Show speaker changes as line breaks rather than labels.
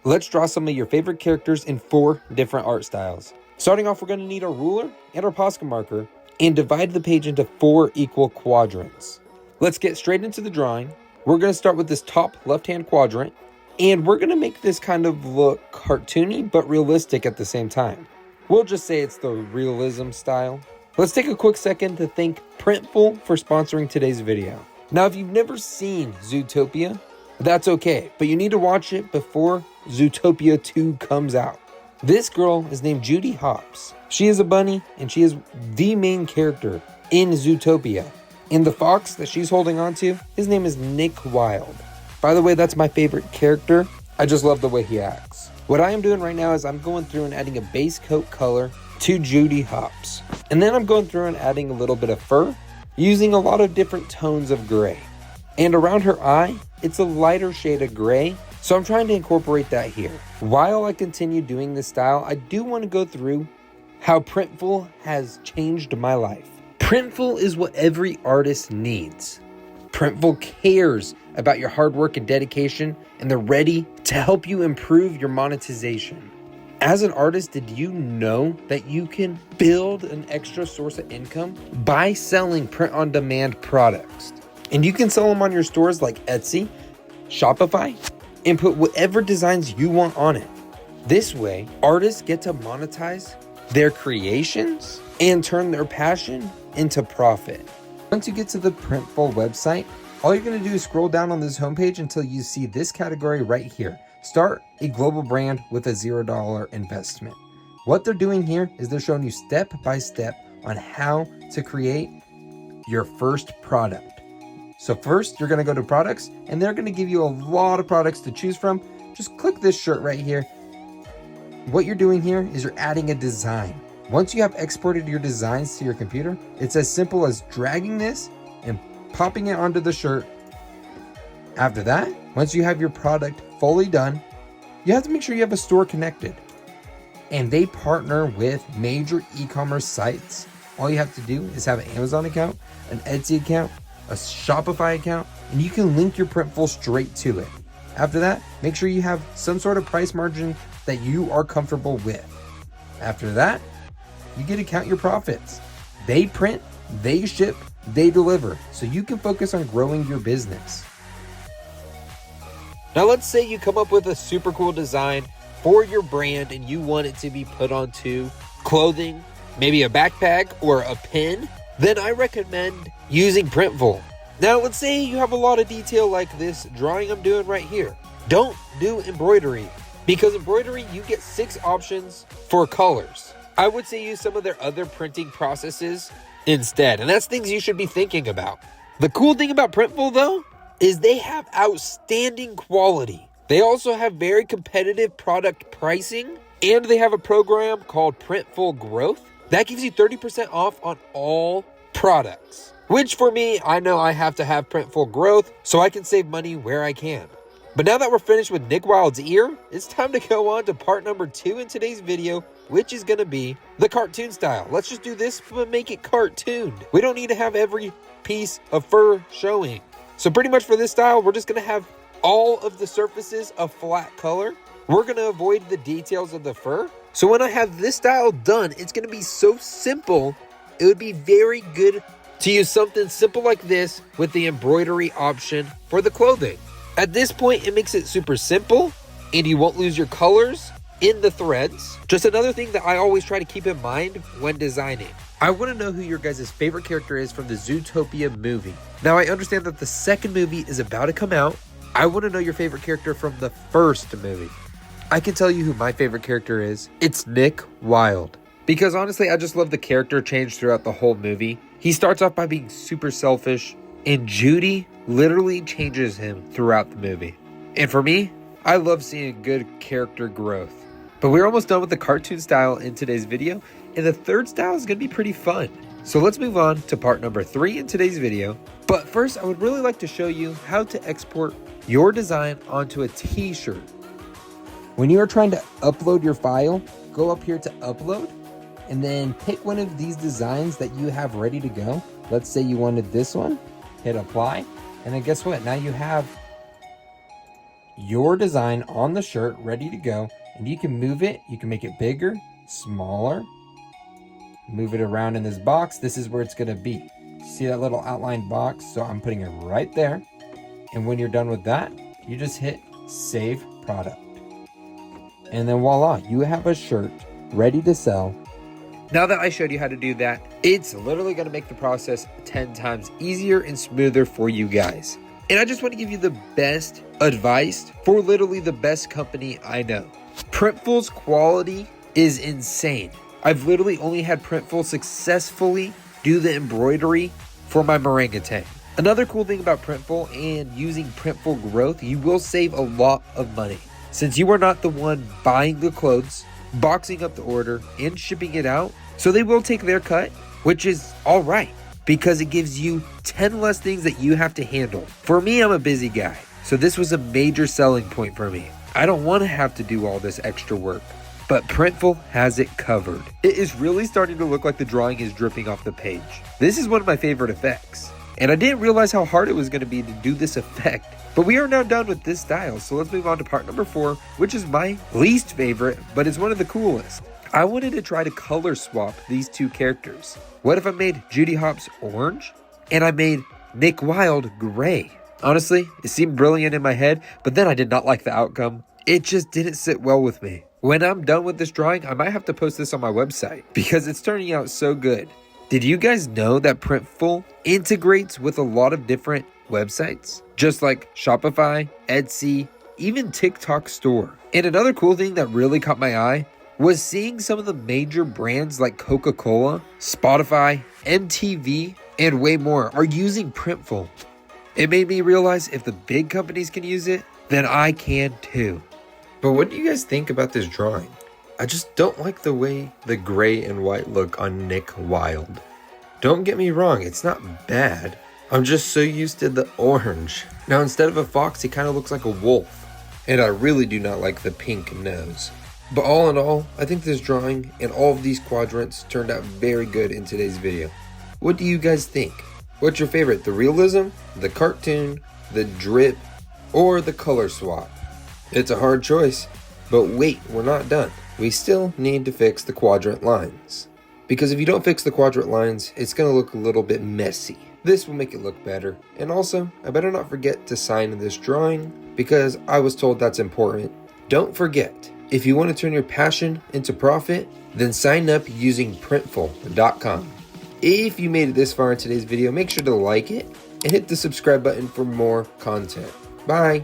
let's draw some of your favorite characters in 4 different art styles. Starting off, we're going to need our ruler and our Posca marker and divide the page into 4 equal quadrants. Let's get straight into the drawing. We're going to start with this top left-hand quadrant, and we're going to make this kind of look cartoony but realistic at the same time. We'll just say it's the realism style. Let's take a quick second to thank Printful for sponsoring today's video. Now, if you've never seen Zootopia, that's okay, but you need to watch it before Zootopia 2 comes out. This girl is named Judy Hopps. She is a bunny, and she is the main character in Zootopia. And the fox that she's holding on to, his name is Nick Wilde. By the way, that's my favorite character. I just love the way he acts. What I am doing right now is I'm going through and adding a base coat color to Judy Hopps. And then I'm going through and adding a little bit of fur, using a lot of different tones of gray. And around her eye, it's a lighter shade of gray, so I'm trying to incorporate that here. While I continue doing this style, I do want to go through how Printful has changed my life. Printful is what every artist needs. Printful cares about your hard work and dedication, and they're ready to help you improve your monetization. As an artist, did you know that you can build an extra source of income by selling print-on-demand products? And you can sell them on your stores like Etsy, Shopify, and put whatever designs you want on it. This way, artists get to monetize their creations and turn their passion into profit. Once you get to the Printful website, all you're going to do is scroll down on this homepage until you see this category right here. Start a global brand with a $0 investment. What they're doing here is they're showing you step by step on how to create your first product. So first, you're going to go to products, and they're going to give you a lot of products to choose from. Just click this shirt right here. What you're doing here is you're adding a design. Once you have exported your designs to your computer, it's as simple as dragging this and popping it onto the shirt. After that, once you have your product fully done, you have to make sure you have a store connected. And they partner with major e-commerce sites. All you have to do is have an Amazon account, an Etsy account, a Shopify account, and you can link your Printful straight to it. After that, make sure you have some sort of price margin that you are comfortable with. After that, you get to count your profits. They print, they ship, they deliver, so you can focus on growing your business. Now let's say you come up with a super cool design for your brand and you want it to be put onto clothing, maybe a backpack or a pin. Then I recommend using Printful. Now let's say you have a lot of detail like this drawing I'm doing right here. Don't do embroidery, because embroidery you get 6 options for colors. I would say use some of their other printing processes instead, and that's things you should be thinking about. The cool thing about Printful though is they have outstanding quality. They also have very competitive product pricing, and they have a program called Printful Growth that gives you 30% off on all products. Which for me, I know I have to have Printful Growth so I can save money where I can. But now that we're finished with Nick Wilde's ear, it's time to go on to part number 2 in today's video, which is going to be the cartoon style. Let's just do this but make it cartooned. We don't need to have every piece of fur showing. So pretty much for this style, we're just going to have all of the surfaces a flat color. We're going to avoid the details of the fur. So when I have this style done, it's going to be so simple. It would be very good to use something simple like this with the embroidery option for the clothing. At this point, it makes it super simple and you won't lose your colors in the threads. Just another thing that I always try to keep in mind when designing. I want to know who your guys' favorite character is from the Zootopia movie. Now, I understand that the second movie is about to come out. I want to know your favorite character from the first movie. I can tell you who my favorite character is. It's Nick Wilde. Because honestly, I just love the character change throughout the whole movie. He starts off by being super selfish, and Judy literally changes him throughout the movie. And for me, I love seeing good character growth. But we're almost done with the cartoon style in today's video, and the third style is going to be pretty fun. So let's move on to part number 3 in today's video. But first, I would really like to show you how to export your design onto a t-shirt. When you are trying to upload your file, go up here to upload, and then pick one of these designs that you have ready to go. Let's say you wanted this one, hit apply, and then guess what? Now you have your design on the shirt ready to go, and you can move it. You can make it bigger, smaller, move it around in this box. This is where it's going to be. See that little outlined box? So I'm putting it right there. And when you're done with that, you just hit save product. And then voila, you have a shirt ready to sell. Now that I showed you how to do that, it's literally going to make the process 10 times easier and smoother for you guys. And I just want to give you the best advice for literally the best company I know. Printful's quality is insane. I've literally only had Printful successfully do the embroidery for my orangutan. Another cool thing about Printful and using Printful Growth, you will save a lot of money. Since you are not the one buying the clothes, boxing up the order, and shipping it out, so they will take their cut, which is all right, because it gives you 10 less things that you have to handle. For me, I'm a busy guy, so this was a major selling point for me. I don't want to have to do all this extra work, but Printful has it covered. It is really starting to look like the drawing is dripping off the page. This is one of my favorite effects, and I didn't realize how hard it was going to be to do this effect. But we are now done with this style, so let's move on to part number 4, which is my least favorite, but it's one of the coolest. I wanted to try to color swap these two characters. What if I made Judy Hopps orange, and I made Nick Wilde gray? Honestly, it seemed brilliant in my head, but then I did not like the outcome. It just didn't sit well with me. When I'm done with this drawing, I might have to post this on my website, because it's turning out so good. Did you guys know that Printful integrates with a lot of different websites? Just like Shopify, Etsy, even TikTok store. And another cool thing that really caught my eye was seeing some of the major brands like Coca-Cola, Spotify, MTV, and way more are using Printful. It made me realize if the big companies can use it, then I can too. But what do you guys think about this drawing? I just don't like the way the gray and white look on Nick Wilde. Don't get me wrong, it's not bad. I'm just so used to the orange. Now instead of a fox, he kind of looks like a wolf. And I really do not like the pink nose. But all in all, I think this drawing and all of these quadrants turned out very good in today's video. What do you guys think? What's your favorite, the realism, the cartoon, the drip, or the color swap? It's a hard choice, but wait, we're not done. We still need to fix the quadrant lines. Because if you don't fix the quadrant lines, it's going to look a little bit messy. This will make it look better. And also, I better not forget to sign this drawing because I was told that's important. Don't forget, if you want to turn your passion into profit, then sign up using Printful.com. If you made it this far in today's video, make sure to like it and hit the subscribe button for more content. Bye.